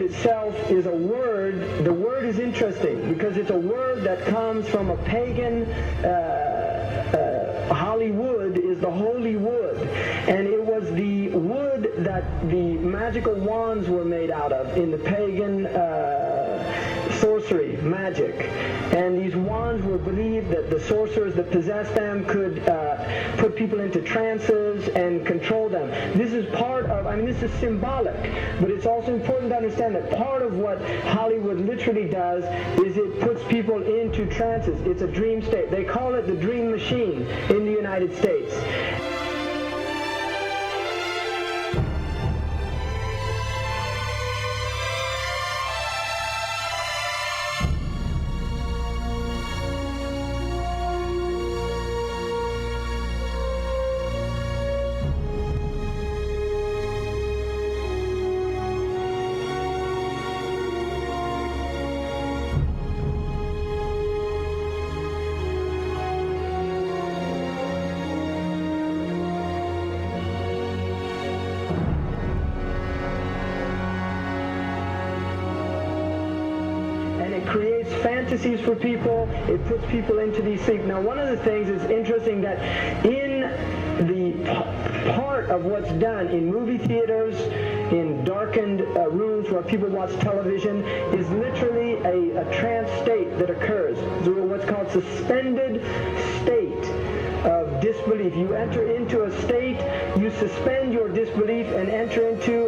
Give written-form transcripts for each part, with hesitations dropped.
itself is a word. The word is interesting because it's a word that comes from a pagan. Hollywood is the holy wood, and it was the wood that the magical wands were made out of in the pagan sorcery, magic. And these wands were believed that the sorcerers that possessed them could put people into trances and control them. This is part of, this is symbolic, but it's also important to understand that part of what Hollywood literally does is it puts people into trances. It's a dream state. They call it the dream machine in the United States. Creates fantasies for people. It puts people into these sleep. Now, one of the things is interesting that in the part of what's done in movie theaters, in darkened rooms where people watch television, is literally a trance state that occurs. What's called suspended state of disbelief. You enter into a state, you suspend your disbelief and enter into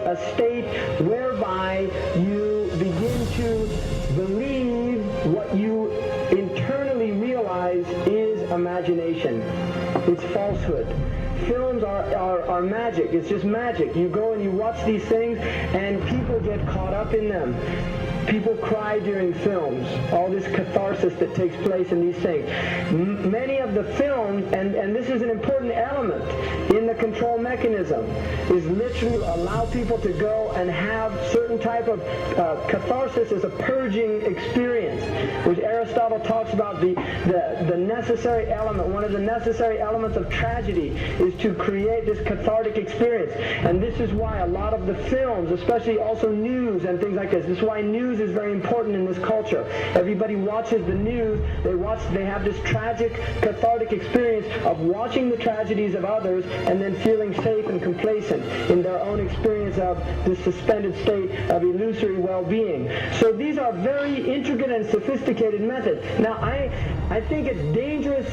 a state whereby you begin to believe what you internally realize is imagination. It's falsehood. Films are magic. It's just magic. You go and you watch these things and people get caught up in them. People cry during films, all this catharsis that takes place in these things. Many of the films, and this is an important element in the control mechanism, is literally allow people to go and have certain type of catharsis as a purging experience, which Aristotle talks about the necessary element. One of the necessary elements of tragedy is to create this cathartic experience. And this is why a lot of the films, especially also news and things like this is why news is very important in this culture. Everybody watches the news. They have this tragic, cathartic experience of watching the tragedies of others and then feeling safe and complacent in their own experience of this suspended state of illusory well-being. So these are very intricate and sophisticated methods. Now, I think it's dangerous,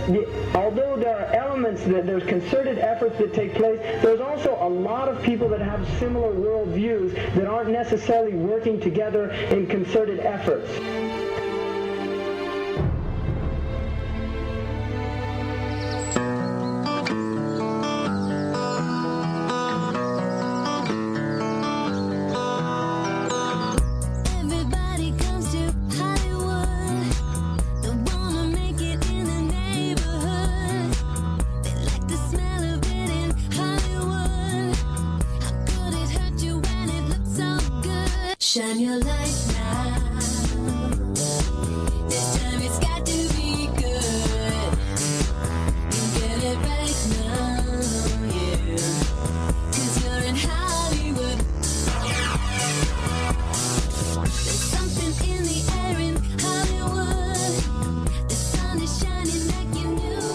although there are elements that there's concerted efforts that take place, there's also a lot of people that have similar worldviews that aren't necessarily working together in concerted efforts. Shine your light now. This time it's got to be good. You get it right now, yeah. 'Cause you're in Hollywood. There's something in the air in Hollywood. The sun is shining like you knew.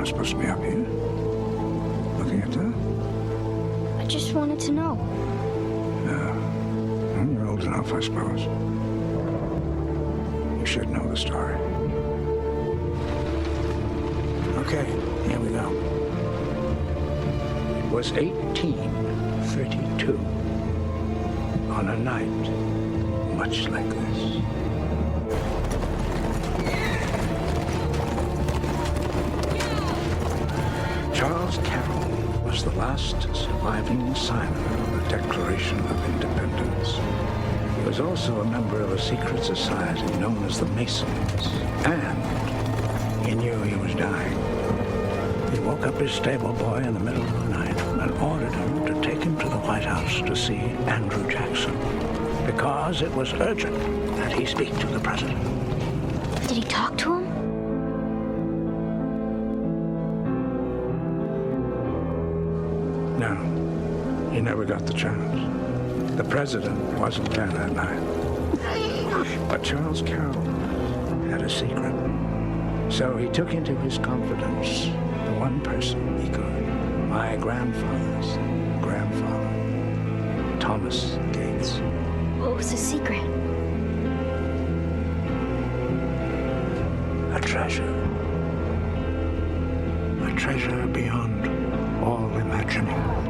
not supposed to be up here. Looking at that? I just wanted to know. Well, you're old enough, I suppose. You should know the story. Okay, here we go. It was 1832. On a night much like this. Charles Carroll was the last surviving signer of the Declaration of Independence. He was also a member of a secret society known as the Masons, and he knew he was dying. He woke up his stable boy in the middle of the night and ordered him to take him to the White House to see Andrew Jackson, because it was urgent that he speak to the president. Did he talk to him? No, he never got the chance. The president wasn't there that night. But Charles Carroll had a secret. So he took into his confidence the one person he could. My grandfather's grandfather, Thomas Gates. What was the secret? A treasure. A treasure beyond all imagining.